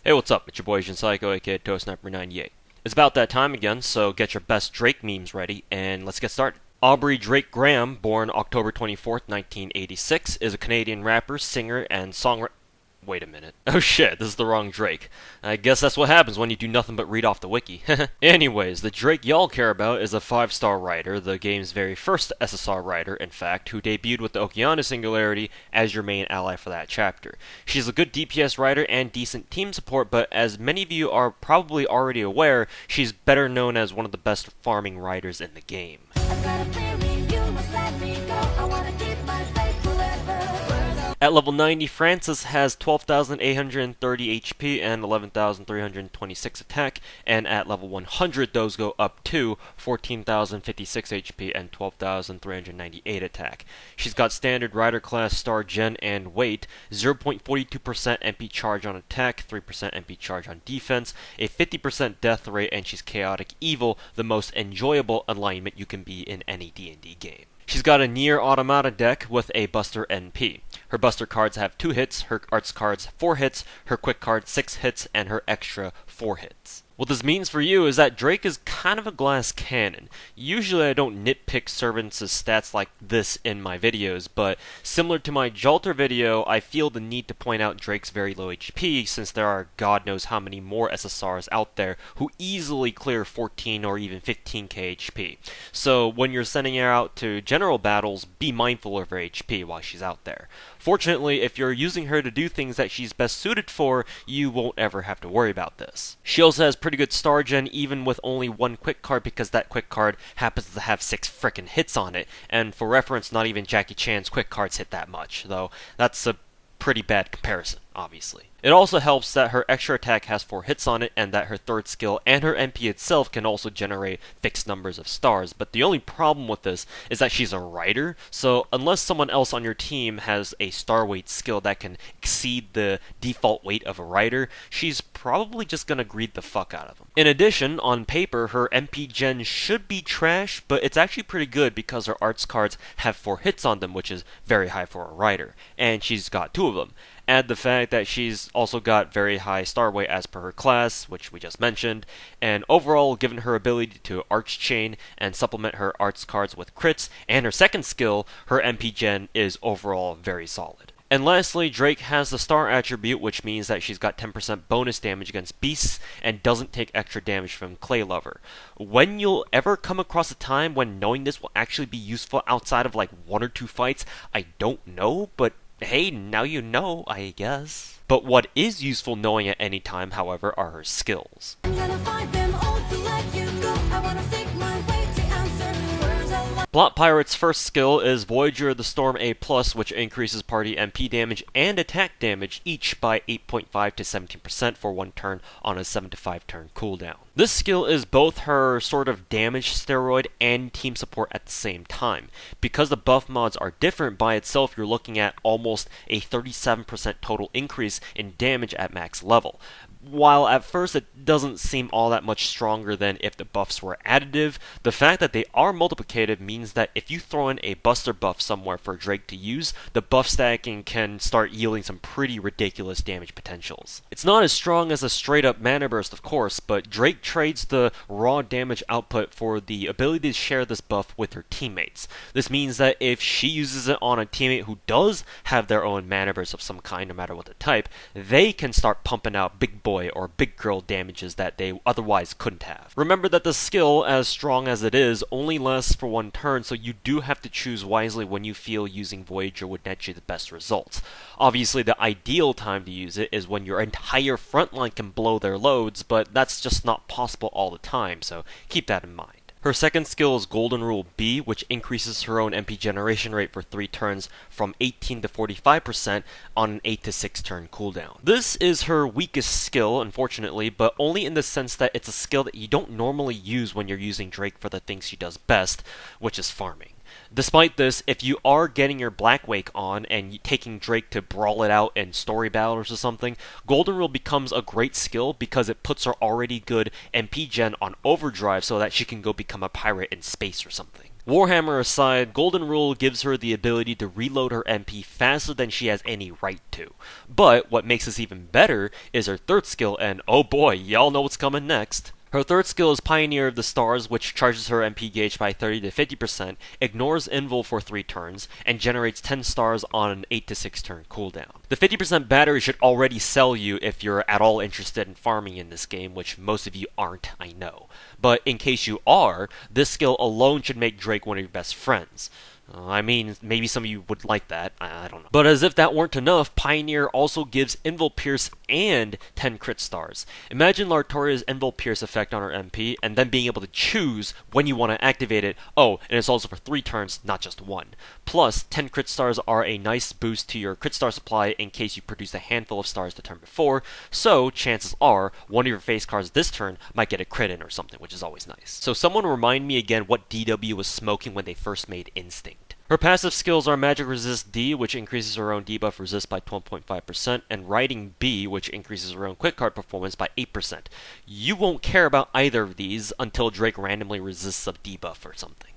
Hey, what's up? It's your boy Asian Psycho, aka ToeSniper98. It's about that time again, so get your best Drake memes ready, and let's get started. Aubrey Drake Graham, born October 24th, 1986, is a Canadian rapper, singer, and songwriter. Wait a minute. Oh shit, this is the wrong Drake. I guess that's what happens when you do nothing but read off the wiki. Anyways, the Drake y'all care about is a 5-star writer, the game's very first SSR writer, in fact, who debuted with the Okeana Singularity as your main ally for that chapter. She's a good DPS writer and decent team support, but as many of you are probably already aware, she's better known as one of the best farming writers in the game. At level 90, Francis has 12,830 HP and 11,326 attack, and at level 100, those go up to 14,056 HP and 12,398 attack. She's got standard rider class, star gen, and weight, 0.42% MP charge on attack, 3% MP charge on defense, a 50% death rate, and she's chaotic evil, the most enjoyable alignment you can be in any D&D game. She's got a near automata deck with a Buster NP. Her Buster cards have 2 hits, her Arts cards 4 hits, her Quick card 6 hits, and her Extra 4 hits. What this means for you is that Drake is kind of a glass cannon. Usually I don't nitpick servants' stats like this in my videos, but similar to my Jalter video, I feel the need to point out Drake's very low HP since there are god knows how many more SSRs out there who easily clear 14 or even 15k HP. So when you're sending her out to general battles, be mindful of her HP while she's out there. Fortunately, if you're using her to do things that she's best suited for, you won't ever have to worry about this. She also has pretty good star gen even with only 1 quick card because that quick card happens to have 6 frickin' hits on it, and for reference, not even Jackie Chan's quick cards hit that much, though that's a pretty bad comparison, obviously. It also helps that her extra attack has 4 hits on it and that her 3rd skill and her MP itself can also generate fixed numbers of stars, but the only problem with this is that she's a writer, so unless someone else on your team has a star weight skill that can exceed the default weight of a writer, she's probably just gonna greed the fuck out of them. In addition, on paper, her MP gen should be trash, but it's actually pretty good because her arts cards have 4 hits on them, which is very high for a writer, and she's got 2 of them. Add the fact that she's also got very high star weight as per her class, which we just mentioned, and overall, given her ability to arch chain and supplement her arts cards with crits, and her 2nd skill, her MP gen is overall very solid. And lastly, Drake has the star attribute, which means that she's got 10% bonus damage against beasts and doesn't take extra damage from Clay Lover. When you'll ever come across a time when knowing this will actually be useful outside of like 1 or 2 fights, I don't know, but hey, now you know, I guess. But what is useful knowing at any time, however, are her skills. Blot Pirate's first skill is Voyager of the Storm A+, which increases party MP damage and attack damage each by 8.5 to 17% for 1 turn on a 7 to 5 turn cooldown. This skill is both her sort of damage steroid and team support at the same time. Because the buff mods are different, by itself you're looking at almost a 37% total increase in damage at max level. While at first it doesn't seem all that much stronger than if the buffs were additive, the fact that they are multiplicative means that if you throw in a Buster buff somewhere for Drake to use, the buff stacking can start yielding some pretty ridiculous damage potentials. It's not as strong as a straight up mana burst, of course, but Drake trades the raw damage output for the ability to share this buff with her teammates. This means that if she uses it on a teammate who does have their own mana burst of some kind, no matter what the type, they can start pumping out big boy or big girl damages that they otherwise couldn't have. Remember that the skill, as strong as it is, only lasts for 1 turn, so you do have to choose wisely when you feel using Voyager would net you the best results. Obviously, the ideal time to use it is when your entire front line can blow their loads, but that's just not possible all the time, so keep that in mind. Her 2nd skill is Golden Rule B, which increases her own MP generation rate for 3 turns from 18 to 45% on an 8 to 6 turn cooldown. This is her weakest skill, unfortunately, but only in the sense that it's a skill that you don't normally use when you're using Drake for the things she does best, which is farming. Despite this, if you are getting your Black Wake on and taking Drake to brawl it out in story battles or something, Golden Rule becomes a great skill because it puts her already good MP gen on overdrive so that she can go become a pirate in space or something. Warhammer aside, Golden Rule gives her the ability to reload her MP faster than she has any right to. But what makes this even better is her third skill, and oh boy, y'all know what's coming next. Her third skill is Pioneer of the Stars, which charges her MP gauge by 30 to 50%, ignores invul for 3 turns, and generates 10 stars on an 8 to 6 turn cooldown. The 50% battery should already sell you if you're at all interested in farming in this game, which most of you aren't, I know. But in case you are, this skill alone should make Drake one of your best friends. I mean, maybe some of you would like that, I don't know. But as if that weren't enough, Pioneer also gives Invul Pierce and 10 crit stars. Imagine Lartoria's Invul Pierce effect on her MP, and then being able to choose when you want to activate it. Oh, and it's also for 3 turns, not just 1. Plus, 10 crit stars are a nice boost to your crit star supply in case you produce a handful of stars the turn before, so chances are, one of your face cards this turn might get a crit in or something, which is always nice. So someone remind me again what DW was smoking when they first made Instinct. Her passive skills are Magic Resist D, which increases her own debuff resist by 12.5%, and Riding B, which increases her own quick card performance by 8%. You won't care about either of these until Drake randomly resists a debuff or something.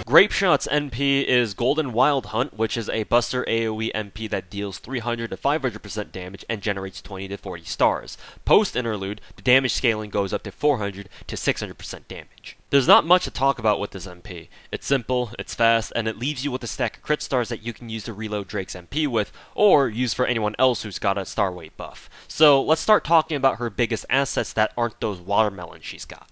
Grapeshot's NP is Golden Wild Hunt, which is a Buster AoE NP that deals 300 to 500% damage and generates 20 to 40 stars. Post-interlude, the damage scaling goes up to 400 to 600% damage. There's not much to talk about with this MP. It's simple, it's fast, and it leaves you with a stack of crit stars that you can use to reload Drake's MP with, or use for anyone else who's got a star weight buff. So let's start talking about her biggest assets that aren't those watermelons she's got.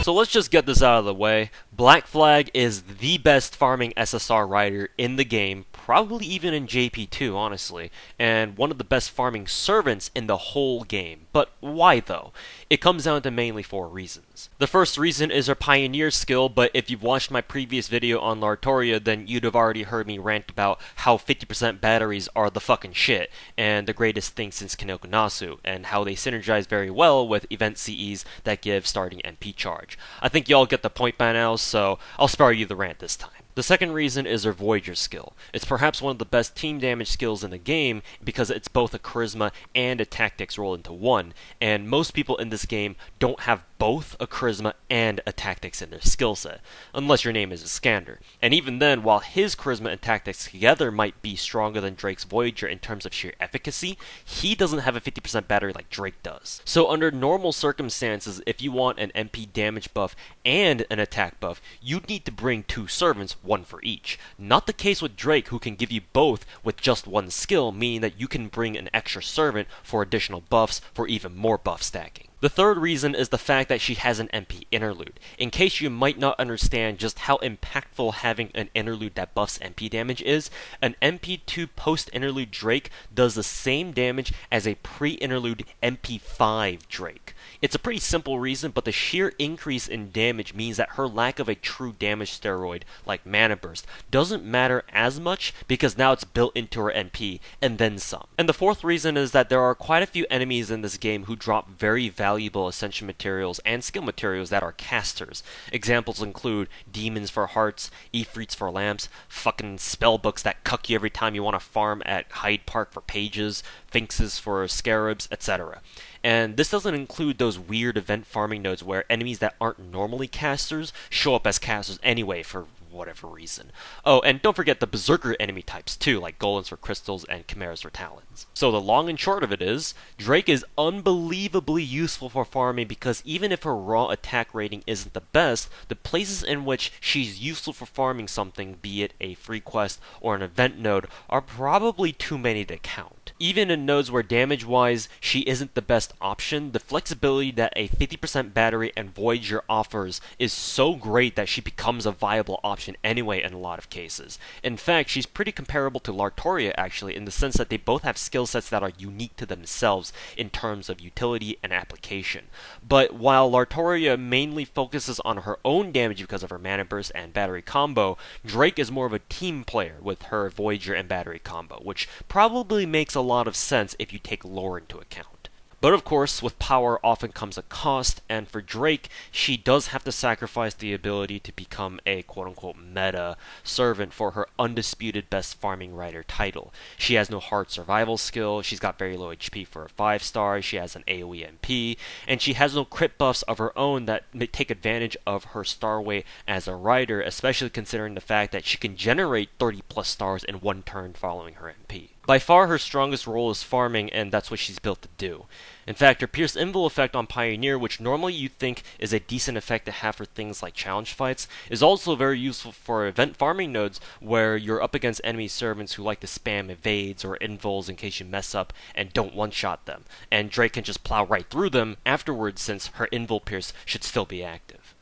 So let's just get this out of the way. Black Flag is the best farming SSR rider in the game, probably even in JP2, honestly, and one of the best farming servants in the whole game. But why though? It comes down to mainly 4 reasons. The first reason is her Pioneer skill, but if you've watched my previous video on Lartoria, then you'd have already heard me rant about how 50% batteries are the fucking shit, and the greatest thing since Kinoko Nasu, and how they synergize very well with event CEs that give starting MP charge. I think y'all get the point by now, so I'll spare you the rant this time. The second reason is her Voyager skill. It's perhaps one of the best team damage skills in the game because it's both a charisma and a tactics rolled into one, and most people in this game don't have both a charisma and a tactics in their skill set, unless your name is Iskander. And even then, while his charisma and tactics together might be stronger than Drake's Voyager in terms of sheer efficacy, he doesn't have a 50% battery like Drake does. So under normal circumstances, if you want an MP damage buff and an attack buff, you'd need to bring 2 servants, 1 for each. Not the case with Drake, who can give you both with just 1 skill, meaning that you can bring an extra servant for additional buffs for even more buff stacking. The third reason is the fact that she has an MP interlude. In case you might not understand just how impactful having an interlude that buffs MP damage is, an MP2 post-interlude Drake does the same damage as a pre-interlude MP5 Drake. It's a pretty simple reason, but the sheer increase in damage means that her lack of a true damage steroid like Mana Burst doesn't matter as much because now it's built into her NP and then some. And the fourth reason is that there are quite a few enemies in this game who drop very valuable ascension materials and skill materials that are casters. Examples include Demons for Hearts, Ifrits for Lamps, fucking spellbooks that cuck you every time you want to farm at Hyde Park for pages, Sphinxes for scarabs, etc. And this doesn't include those weird event farming nodes where enemies that aren't normally casters show up as casters anyway for whatever reason. Oh, and don't forget the Berserker enemy types too, like Golems for crystals and Chimeras for talons. So the long and short of it is, Drake is unbelievably useful for farming because even if her raw attack rating isn't the best, the places in which she's useful for farming something, be it a free quest or an event node, are probably too many to count. Even in nodes where damage-wise she isn't the best option, the flexibility that a 50% battery and Voyager offers is so great that she becomes a viable option anyway in a lot of cases. In fact, she's pretty comparable to Lartoria actually, in the sense that they both have skill sets that are unique to themselves in terms of utility and application. But while Lartoria mainly focuses on her own damage because of her Mana Burst and battery combo, Drake is more of a team player with her Voyager and battery combo, which probably makes a lot of sense if you take lore into account. But of course, with power often comes a cost, and for Drake, she does have to sacrifice the ability to become a quote-unquote meta servant for her undisputed best farming rider title. She has no hard survival skill, she's got very low HP for a 5-star, she has an AoE MP, and she has no crit buffs of her own that take advantage of her star weight as a rider, especially considering the fact that she can generate 30 plus stars in one turn following her MP. By far her strongest role is farming, and that's what she's built to do. In fact, her Pierce Invul effect on Pioneer, which normally you'd think is a decent effect to have for things like challenge fights, is also very useful for event farming nodes where you're up against enemy servants who like to spam evades or invuls in case you mess up and don't one-shot them, and Drake can just plow right through them afterwards since her Invul Pierce should still be active.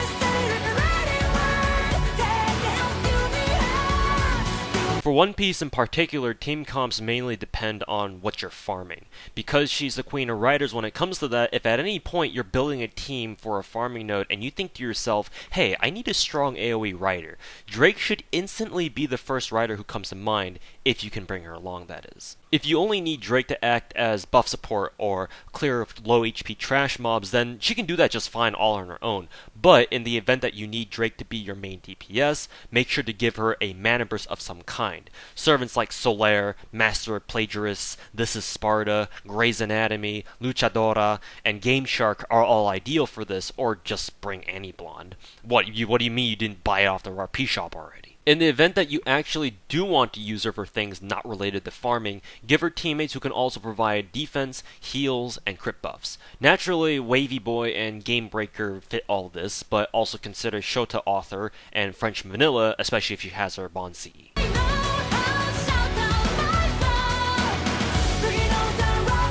For one piece in particular, team comps mainly depend on what you're farming. Because she's the queen of riders, when it comes to that, if at any point you're building a team for a farming node and you think to yourself, hey, I need a strong AoE rider, Drake should instantly be the first rider who comes to mind, if you can bring her along, that is. If you only need Drake to act as buff support or clear low HP trash mobs, then she can do that just fine all on her own. But in the event that you need Drake to be your main DPS, make sure to give her a mana burst of some kind. Servants like Solaire, Master of Plagiarists, This is Sparta, Grey's Anatomy, Luchadora, and Game Shark are all ideal for this, or just bring any blonde. What do you mean you didn't buy it off the RP shop already? In the event that you actually do want to use her for things not related to farming, give her teammates who can also provide defense, heals, and crit buffs. Naturally, Wavy Boy and Game Breaker fit all this, but also consider Shota Author and French Vanilla, especially if she has her Bond CE.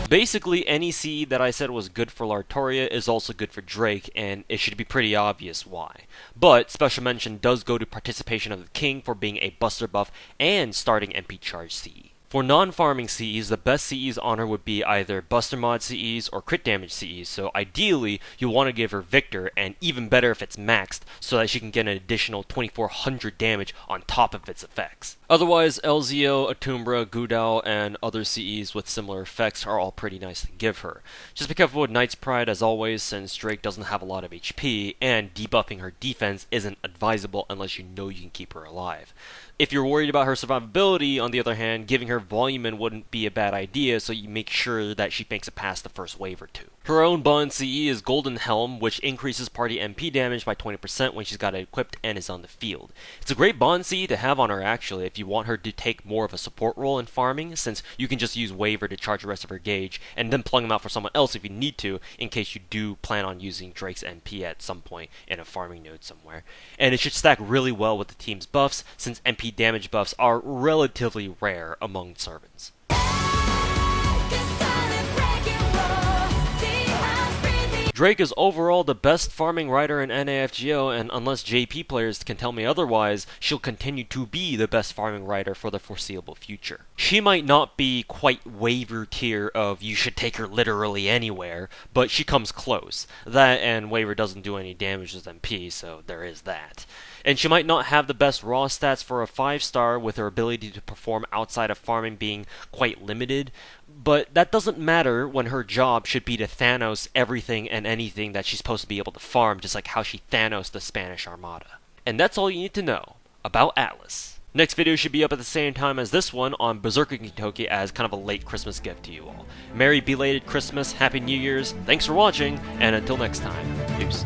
Basically, any CE that I said was good for Lartoria is also good for Drake, and it should be pretty obvious why. But special mention does go to Participation of the King for being a buster buff and starting MP charge CE. For non-farming CEs, the best CEs on her would be either Buster Mod CEs or Crit Damage CEs, so ideally, you'll want to give her Victor, and even better if it's maxed, so that she can get an additional 2400 damage on top of its effects. Otherwise, Elzio, Atumbra, Gudao, and other CEs with similar effects are all pretty nice to give her. Just be careful with Knight's Pride as always, since Drake doesn't have a lot of HP, and debuffing her defense isn't advisable unless you know you can keep her alive. If you're worried about her survivability, on the other hand, giving her Volumen wouldn't be a bad idea, so you make sure that she makes it past the first wave or two. Her own Bond CE is Golden Helm, which increases party MP damage by 20% when she's got it equipped and is on the field. It's a great Bond CE to have on her actually if you want her to take more of a support role in farming, since you can just use Waver to charge the rest of her gauge, and then plug them out for someone else if you need to, in case you do plan on using Drake's MP at some point in a farming node somewhere. And it should stack really well with the team's buffs, since MP damage buffs are relatively rare among servants. Drake is overall the best farming rider in NAFGO, and unless JP players can tell me otherwise, she'll continue to be the best farming rider for the foreseeable future. She might not be quite Waver tier of you should take her literally anywhere, but she comes close. That and Waver doesn't do any damage with MP, so there is that. And she might not have the best raw stats for a 5-star, with her ability to perform outside of farming being quite limited, but that doesn't matter when her job should be to Thanos everything and anything that she's supposed to be able to farm, just like how she Thanos the Spanish Armada. And that's all you need to know about Atlas. Next video should be up at the same time as this one on Berserker Gintoki as kind of a late Christmas gift to you all. Merry belated Christmas, Happy New Year's, thanks for watching, and until next time, peace.